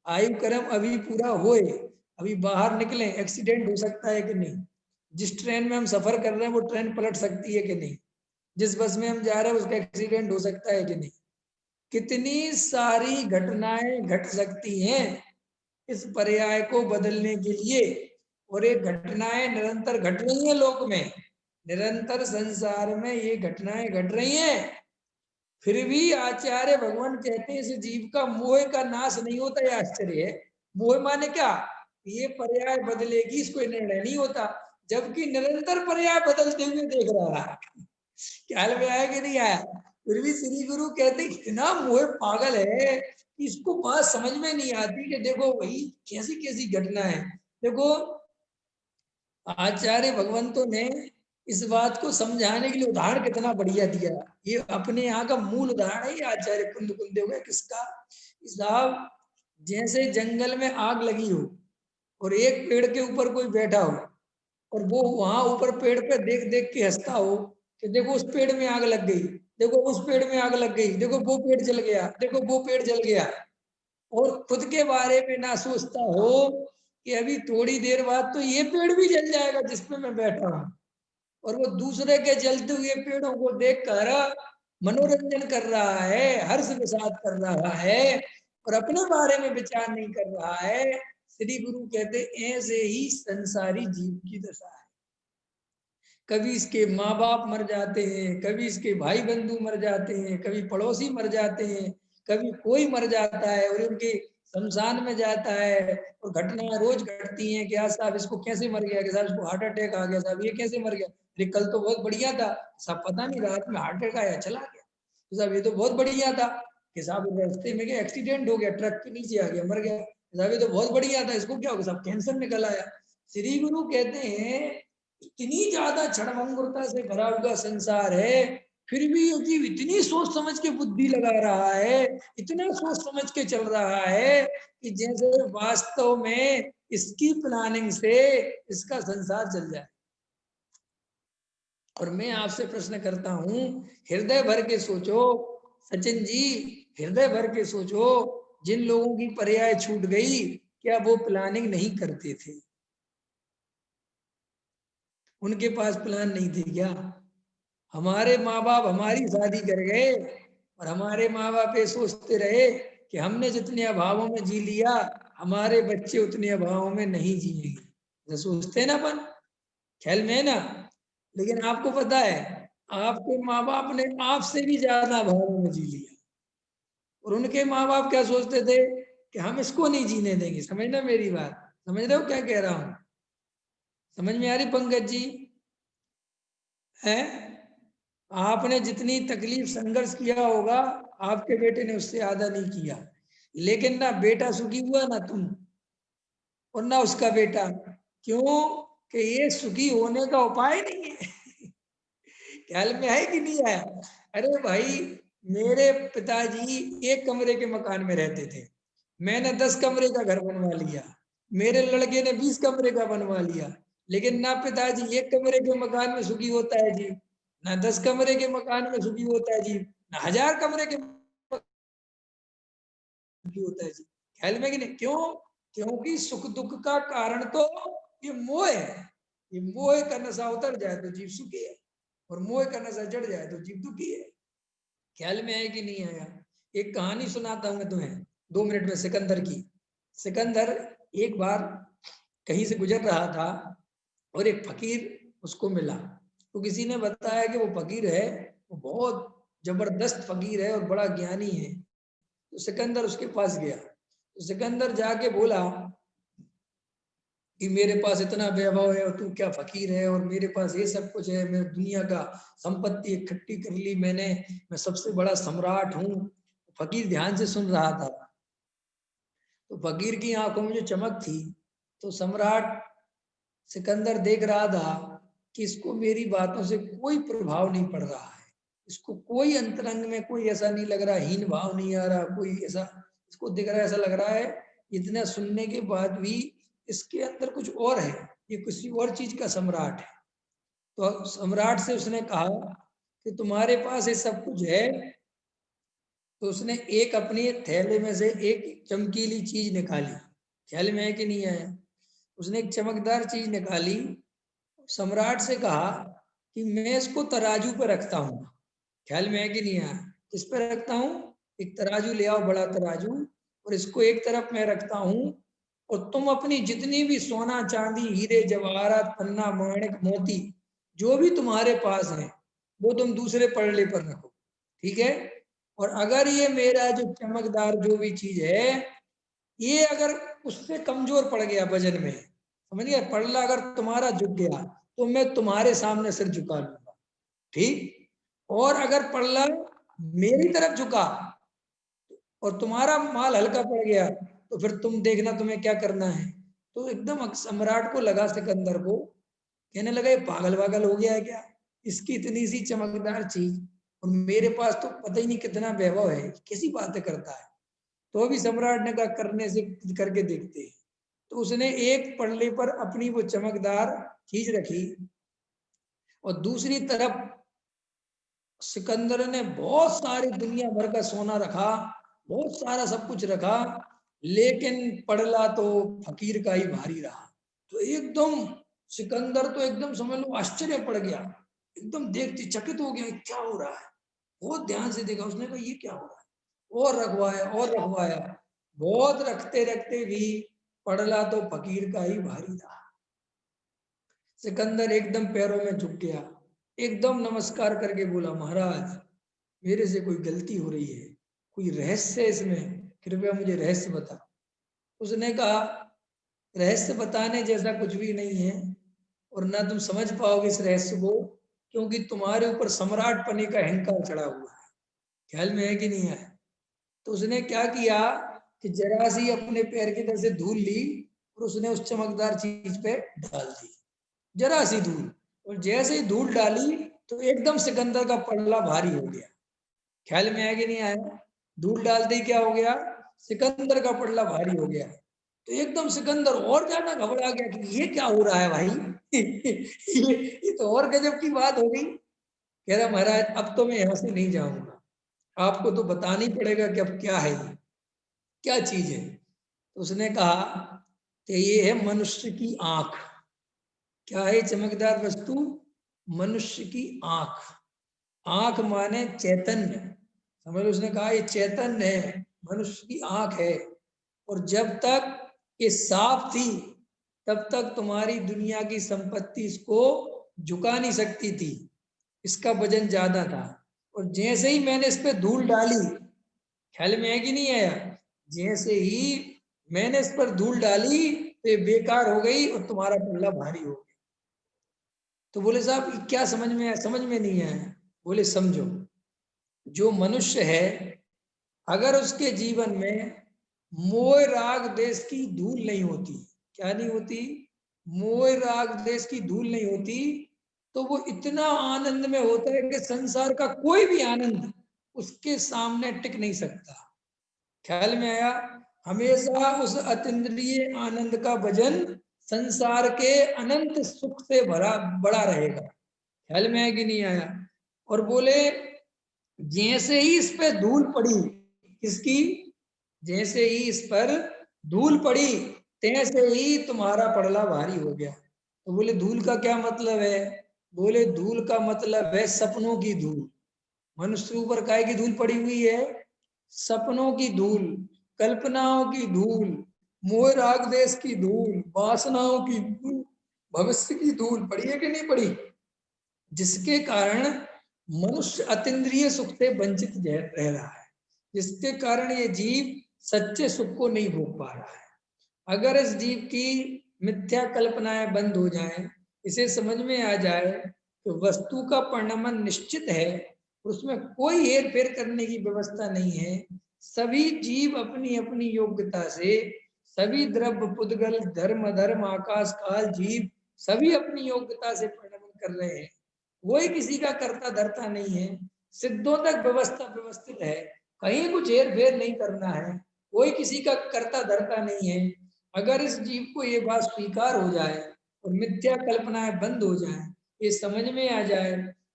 आयु क्रम अभी पूरा होए, अभी बाहर निकले, एक्सीडेंट हो सकता है कि नहीं? जिस ट्रेन में हम सफर कर रहे हैं वो ट्रेन पलट सकती है कि नहीं? जिस बस में हम जा रहे हैं उसका एक्सीडेंट हो सकता है कि नहीं? कितनी सारी घटनाएं घट सकती हैं इस पर्याय को बदलने के लिए। और ये घटनाएं निरंतर घट रही हैं लोक में, निरंतर संसार में ये घटनाएं घट रही हैं। फिर भी आचार्य भगवान कहते हैं इस जीव का मोह का नाश नहीं होता। ये आश्चर्य है। मोह माने क्या? ये पर्याय बदलेगी इसको निर्णय नहीं होता, जबकि निरंतर पर्याय बदलते हुए देख रहा है। ख्याल में आया कि नहीं आया? फिर भी श्री गुरु कहते इतना मोह पागल है कि इसको बात समझ में नहीं आती कि देखो वही कैसी कैसी घटना है। देखो आचार्य भगवंतों ने इस बात को समझाने के लिए उदाहरण कितना बढ़िया दिया। ये अपने यहाँ का मूल उदाहरण है, ये आचार्य कुंद कुंदेव का। किसका? साहब, जैसे जंगल में आग लगी हो और एक पेड़ के ऊपर कोई बैठा हो और वो वहां ऊपर पेड़ पे देख देख के हंसता हो कि देखो उस पेड़ में आग लग गई, देखो उस पेड़ में आग लग गई, देखो वो पेड़ जल गया, देखो वो पेड़ जल गया, और खुद के बारे में ना सोचता हो कि अभी थोड़ी देर बाद तो ये पेड़ भी जल जाएगा जिसपे मैं बैठा हूं। और वो दूसरे के जलते हुए पेड़ों को देखकर मनोरंजन कर रहा है, हर्ष विषाद कर रहा है, और अपने बारे में विचार नहीं कर रहा है। श्री गुरु कहते ऐसे ही संसारी जीव की दशा है। कभी इसके माँ बाप मर जाते हैं, कभी इसके भाई बंधु मर जाते हैं, कभी पड़ोसी मर जाते हैं, कभी कोई मर जाता है और उनके शमशान में जाता है, और घटनाएं रोज घटती हैं कि आज साहब इसको कैसे मर गया, कि साहब इसको हार्ट अटैक आ गया, साहब ये कैसे मर गया, अरे कल तो बहुत बढ़िया था, साहब पता नहीं रात में हार्ट अटैक आया चला गया, तो साहब ये तो बहुत बढ़िया था, कि साहब रास्ते में क्या एक्सीडेंट हो गया, ट्रक के नीचे आ गया मर गया, साहब ये तो बहुत बढ़िया था, इसको क्या हो गया, साहब कैंसर निकल आया। श्री गुरु कहते हैं इतनी ज्यादा क्षणभंगुरता से भरा हुआ संसार है, फिर भी ये जीव इतनी सोच समझ के बुद्धि लगा रहा है, इतना सोच समझ के चल रहा है कि जैसे वास्तव में इसकी प्लानिंग से इसका संसार चल जाए। और मैं आपसे प्रश्न करता हूं, हृदय भर के सोचो सचिन जी, हृदय भर के सोचो, जिन लोगों की पर्याय छूट गई, क्या वो प्लानिंग नहीं करते थे? उनके पास प्लान नहीं थे क्या? हमारे माँ बाप हमारी शादी कर गए और हमारे माँ बाप ये सोचते रहे कि हमने जितने अभावों में जी लिया, हमारे बच्चे उतने अभावों में नहीं जिएंगे, तो सोचते हैं ना अपन, ख्याल में है ना। लेकिन आपको पता है, आपके माँ बाप ने आपसे भी ज्यादा अभावों में जी लिया, और उनके माँ बाप क्या सोचते थे कि हम इसको नहीं जीने देंगे। समझना मेरी बात, समझ रहे हो क्या कह रहा हूं? समझ में आ रही पंकज जी? है, आपने जितनी तकलीफ संघर्ष किया होगा, आपके बेटे ने उससे आधा नहीं किया, लेकिन ना बेटा सुखी हुआ ना तुम, और ना उसका बेटा। क्यों? कि ये सुखी होने का उपाय नहीं है। ख्याल में है कि नहीं आया? अरे भाई, मेरे पिताजी एक कमरे के मकान में रहते थे, मैंने 10 कमरे का घर बनवा लिया, मेरे लड़के ने 20 कमरे का बनवा लिया, लेकिन ना पिताजी एक कमरे के मकान में सुखी होता है जी, ना 10 कमरे के मकान में सुखी होता है जी, ना 1000 कमरे के सुखी होता है जी। ख्याल में कि नहीं? क्यों? क्योंकि सुख दुख का कारण तो ये मोह है। ये मोह का नशा उतर जाए तो जीव सुखी है, और मोह का नशा चढ़ जाए तो जीव दुखी है। ख्याल में है कि नहीं आया? एक कहानी सुनाता हूं मैं तुम्हें, 2 मिनट में, सिकंदर की। सिकंदर एक बार कहीं से गुजर रहा था, और एक फकीर उसको मिला। तो किसी ने बताया कि वो फकीर है, वो बहुत जबरदस्त फकीर है और बड़ा ज्ञानी है। तो सिकंदर उसके पास गया, तो सिकंदर जाके बोला कि मेरे पास इतना वैभव है और तू क्या फकीर है, और मेरे पास ये सब कुछ है, मैं दुनिया का संपत्ति इकट्ठी कर ली मैंने, मैं सबसे बड़ा सम्राट हूँ। फकीर ध्यान से सुन रहा था, तो फकीर की आंखों में जो चमक थी, तो सम्राट सिकंदर देख रहा था कि इसको मेरी बातों से कोई प्रभाव नहीं पड़ रहा है, इसको कोई अंतरंग में कोई ऐसा नहीं लग रहा, हीन भाव नहीं आ रहा, कोई ऐसा इसको दिख रहा है, ऐसा लग रहा है इतना सुनने के बाद भी इसके अंदर कुछ और है, ये किसी और चीज का सम्राट है। तो सम्राट से उसने कहा कि तुम्हारे पास ये सब कुछ है, तो उसने एक अपनी थैले में से एक चमकीली चीज निकाली। ख्याल में है कि नहीं आया? उसने एक चमकदार चीज निकाली, सम्राट से कहा कि मैं इसको तराजू पर रखता हूँ। ख्याल में है कि नहीं आया? किस पर रखता हूँ? एक तराजू ले आओ, बड़ा तराजू, और इसको एक तरफ मैं रखता हूँ, और तुम अपनी जितनी भी सोना चांदी हीरे जवाहरात पन्ना माणिक मोती जो भी तुम्हारे पास है, वो तुम दूसरे पल्ले पर रखो, ठीक है? और अगर ये मेरा जो चमकदार जो भी चीज है, ये अगर उससे कमजोर पड़ गया वजन में, समझ गए, पड़ला अगर तुम्हारा झुक गया, तो मैं तुम्हारे सामने सिर झुका लूंगा, ठीक? और अगर पड़ला मेरी तरफ झुका और तुम्हारा माल हल्का पड़ गया, तो फिर तुम देखना तुम्हें क्या करना है। तो एकदम सम्राट को लगा, सिकंदर को कहने लगा ये पागल वागल हो गया है क्या, इसकी इतनी सी चमकदार चीज, और मेरे पास तो पता ही नहीं कितना वैभव है, कैसी बातें करता है। तो अभी सम्राट ने कहा करने से करके देखते हैं। तो उसने एक पल्ले पर अपनी वो चमकदार चीज रखी, और दूसरी तरफ सिकंदर ने बहुत सारी दुनिया भर का सोना रखा, बहुत सारा सब कुछ रखा, लेकिन पड़ला तो फकीर का ही भारी रहा। तो एकदम सिकंदर तो एकदम समझ लो आश्चर्य पड़ गया, एकदम देखते चकित हो गया, क्या हो रहा है। बहुत ध्यान से देखा, उसने कहा ये क्या हो रहा है, और रखवाया और रखवाया, बहुत रखते रखते भी पड़ला तो फकीर का ही भारी रहा। सिकंदर एकदम पैरों में झुक गया, एकदम नमस्कार करके बोला महाराज मेरे से कोई गलती हो रही है, कोई रहस्य है इसमें, कृपया मुझे रहस्य बता। उसने कहा रहस्य बताने जैसा कुछ भी नहीं है, और ना तुम समझ पाओगे इस रहस्य को, क्योंकि तुम्हारे ऊपर सम्राट पने का अहंकार चढ़ा हुआ है। ख्याल में है कि नहीं है? तो उसने क्या किया कि जरा सी अपने पैर की तरफ से धूल ली और उसने उस चमकदार चीज पे डाल दी, जरा सी धूल। और जैसे ही धूल डाली तो एकदम सिकंदर का पल्ला भारी हो गया। ख्याल में आया कि नहीं आया? धूल डालते ही क्या हो गया? सिकंदर का पल्ला भारी हो गया। तो एकदम सिकंदर और ज्यादा घबरा गया कि ये क्या हो रहा है भाई। ये तो और गजब की बात हो गई। कह रहा महाराज अब तो मैं यहाँ से नहीं जाऊंगा, आपको तो बताना ही पड़ेगा कि अब क्या है ये, क्या चीज है। तो उसने कहा कि ये है मनुष्य की आंख। क्या है चमकदार वस्तु? मनुष्य की आंख। आंख माने चैतन्य, समझ लो। उसने कहा ये चैतन्य है, मनुष्य की आंख है, और जब तक ये साफ थी तब तक तुम्हारी दुनिया की संपत्ति इसको झुका नहीं सकती थी, इसका वजन ज्यादा था। और जैसे ही मैंने इस पे धूल डाली, ख्याल में है कि नहीं आया? जैसे ही मैंने इस पर धूल डाली तो ये बेकार हो गई और तुम्हारा पल्ला भारी हो गया। तो बोले साहब ये क्या समझ में आया? समझ में नहीं आया। बोले समझो, जो मनुष्य है अगर उसके जीवन में मोह राग देश की धूल नहीं होती, क्या नहीं होती? मोह राग देश की धूल नहीं होती, तो वो इतना आनंद में होता है कि संसार का कोई भी आनंद उसके सामने टिक नहीं सकता। ख्याल में आया? हमेशा उस अतीन्द्रिय आनंद का वजन संसार के अनंत सुख से भरा बड़ा रहेगा। ख्याल में आया कि नहीं आया? और बोले जैसे ही इस पे धूल पड़ी, किसकी? जैसे ही इस पर धूल पड़ी तैसे ही तुम्हारा पड़ला भारी हो गया। तो बोले धूल का क्या मतलब है? बोले धूल का मतलब है सपनों की धूल। मनुष्य ऊपर काय की धूल पड़ी हुई है? सपनों की धूल, कल्पनाओं की धूल, मोह राग देश की धूल, वासनाओं की धूल, भविष्य की धूल पड़ी है कि नहीं पड़ी? जिसके कारण मनुष्य अतीन्द्रिय सुख से वंचित रह रहा है, जिसके कारण ये जीव सच्चे सुख को नहीं भोग पा रहा है। अगर इस जीव की मिथ्या कल्पनाएं बंद हो जाएं, इसे समझ में आ जाए कि वस्तु का परिणाम निश्चित है, उसमें कोई हेर फेर करने की व्यवस्था नहीं है, सभी जीव अपनी अपनी योग्यता से, सभी द्रव्य पुद्गल धर्म धर्म आकाश काल जीव सभी अपनी योग्यता से परिणाम कर रहे हैं, कोई किसी का करता धरता नहीं है, सिद्धों तक व्यवस्था व्यवस्थित है, कहीं कुछ हेर फेर नहीं करना है, कोई किसी का करता धरता नहीं है। अगर इस जीव को ये बात स्वीकार हो जाए और मिथ्या कल्पनाएं बंद हो जाए, ये समझ में आ जाए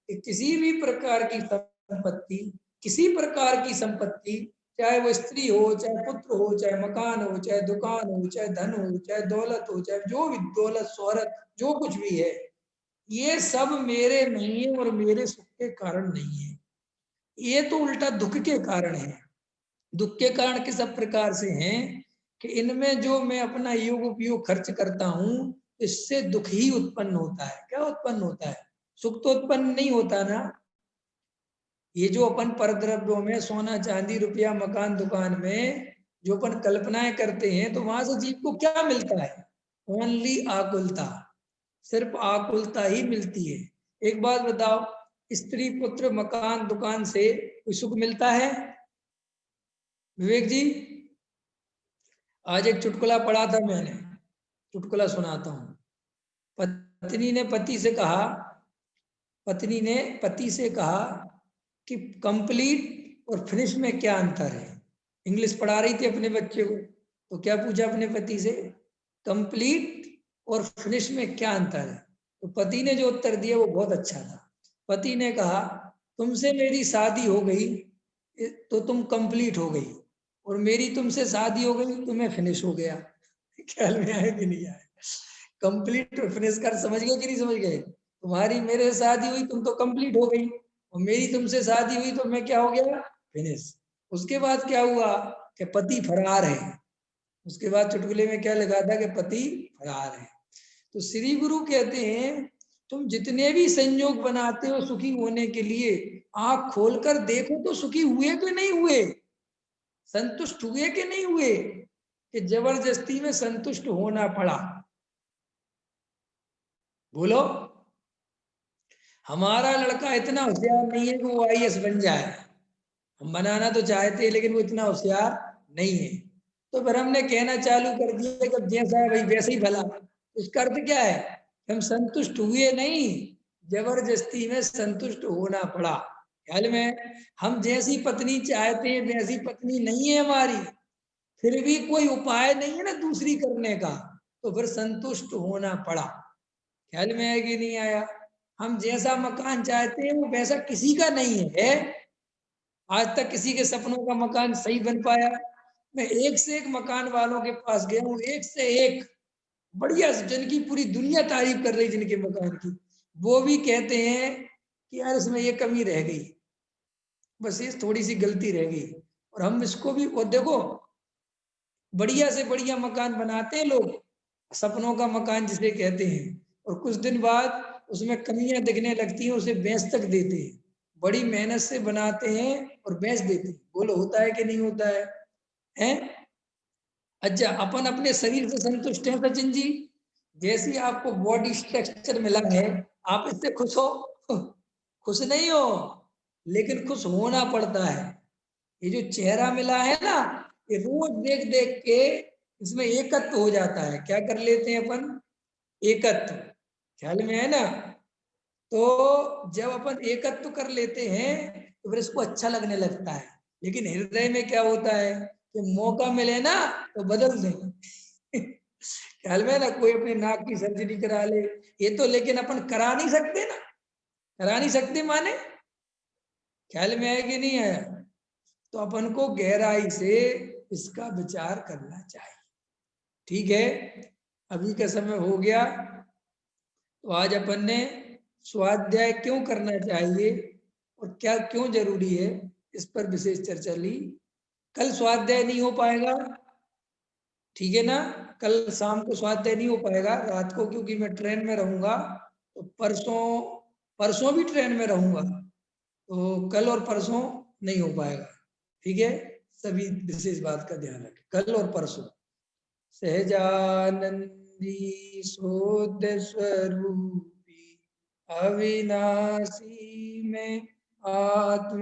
कि किसी भी प्रकार की संपत्ति, किसी प्रकार की संपत्ति, चाहे वो स्त्री हो, चाहे पुत्र हो, चाहे मकान हो, चाहे दुकान हो, चाहे धन हो, चाहे दौलत हो, चाहे जो भी दौलत शोहरत जो कुछ भी है, ये सब मेरे नहीं है और मेरे सुख के कारण नहीं है, ये तो उल्टा दुख के कारण है। दुख के कारण किस प्रकार से हैं कि इनमें जो मैं अपना योग उपयोग खर्च करता हूं, इससे दुख ही उत्पन्न होता है। क्या उत्पन्न होता है? सुख तो उत्पन्न नहीं होता ना। ये जो अपन परद्रव्यों में सोना चांदी रुपया मकान दुकान में जो अपन कल्पनाएं करते हैं, तो वहां से जीव को क्या मिलता है? ओनली आकुलता, सिर्फ आकुलता ही मिलती है। एक बात बताओ, स्त्री पुत्र मकान दुकान से कोई सुख मिलता है? विवेक जी, आज एक चुटकुला पढ़ा था मैंने, चुटकुला सुनाता हूँ। पत्नी ने पति से कहा, पत्नी ने पति से कहा कि कंप्लीट और फिनिश में क्या अंतर है। इंग्लिश पढ़ा रही थी अपने बच्चे को, तो क्या पूछा अपने पति से? कंप्लीट और फिनिश में क्या अंतर है? तो पति ने जो उत्तर दिया वो बहुत अच्छा था। पति ने कहा तुमसे मेरी शादी हो गई तो तुम कंप्लीट हो गई, और मेरी तुमसे शादी हो गई तो मैं फिनिश हो गया। ख्याल में आया कि नहीं आया? कंप्लीट और फिनिश कर समझ गए कि नहीं समझ गए? तुम्हारी मेरे से शादी हुई तुम तो कंप्लीट हो गई, और मेरी तुमसे शादी हुई तो मैं क्या हो गया? फिनिश। उसके बाद क्या हुआ कि पति फरार है। उसके बाद चुटकुले में क्या लगा था कि पति फरार है। तो श्री गुरु कहते हैं तुम जितने भी संयोग बनाते हो सुखी होने के लिए, आंख खोलकर देखो तो सुखी हुए कि नहीं हुए। संतुष्ट हुए कि नहीं हुए, कि जबरदस्ती में संतुष्ट होना पड़ा? बोलो। हमारा लड़का इतना होशियार नहीं है कि वो आईएएस बन जाए, हम बनाना तो चाहते हैं लेकिन वो इतना होशियार नहीं है। तो फिर हमने कहना चालू कर दिया कि जैसा है भाई वैसे ही भला। उसका अर्थ क्या है? हम संतुष्ट हुए नहीं, जबरदस्ती में संतुष्ट होना पड़ा। ख्याल में? हम जैसी पत्नी चाहते हैं वैसी पत्नी नहीं है हमारी, फिर भी कोई उपाय नहीं है ना दूसरी करने का, तो फिर संतुष्ट होना पड़ा। ख्याल में आया कि नहीं आया? हम जैसा मकान चाहते हैं वो वैसा किसी का नहीं है। आज तक किसी के सपनों का मकान सही बन पाया? मैं एक से एक मकान वालों के पास गया हूँ, एक से एक बढ़िया, जिनकी पूरी दुनिया तारीफ कर रही जिनके मकान की, वो भी कहते हैं कि यार इसमें ये कमी रह गई, बस ये थोड़ी सी गलती रह गई। और हम इसको भी, और देखो, बढ़िया से बढ़िया मकान बनाते हैं लोग, सपनों का मकान जिसे कहते हैं, और कुछ दिन बाद उसमें कमियां दिखने लगती हैं, उसे बेच तक देते हैं। बड़ी मेहनत से बनाते हैं और बेच देते हैं। बोलो होता है कि नहीं होता है? हैं? अच्छा, अपन अपने शरीर से संतुष्ट हैं सचिन जी? जैसी आपको बॉडी स्ट्रक्चर मिला है, आप इससे खुश हो? खुश नहीं हो, लेकिन खुश होना पड़ता है। ये जो चेहरा मिला है ना, ये रोज देख देख के इसमें एकत्व हो जाता है। क्या कर लेते हैं अपन? एकत्व। ख्याल में है ना? तो जब अपन एकत्व कर लेते हैं तो फिर इसको अच्छा लगने लगता है। लेकिन हृदय में क्या होता है कि मौका मिले ना तो बदल दें। ख्याल में है ना? कोई अपने नाक की सर्जरी करा ले, ये तो लेकिन अपन करा नहीं सकते ना। करा नहीं सकते माने, ख्याल में है कि नहीं है? तो अपन को गहराई से इसका विचार करना चाहिए। ठीक है, अभी का समय हो गया, तो आज अपन ने स्वाध्याय क्यों करना चाहिए और क्या क्यों जरूरी है, इस पर विशेष चर्चा ली। कल स्वाध्याय नहीं हो पाएगा, ठीक है ना? कल शाम को स्वाध्याय नहीं हो पाएगा, रात को, क्योंकि मैं ट्रेन में रहूंगा। तो परसों, परसों भी ट्रेन में रहूंगा, तो कल और परसों नहीं हो पाएगा। ठीक है, सभी विशेष बात का ध्यान रखें, कल और परसों। सहजानंदी शोध स्वरूपी अविनाशी में आत्म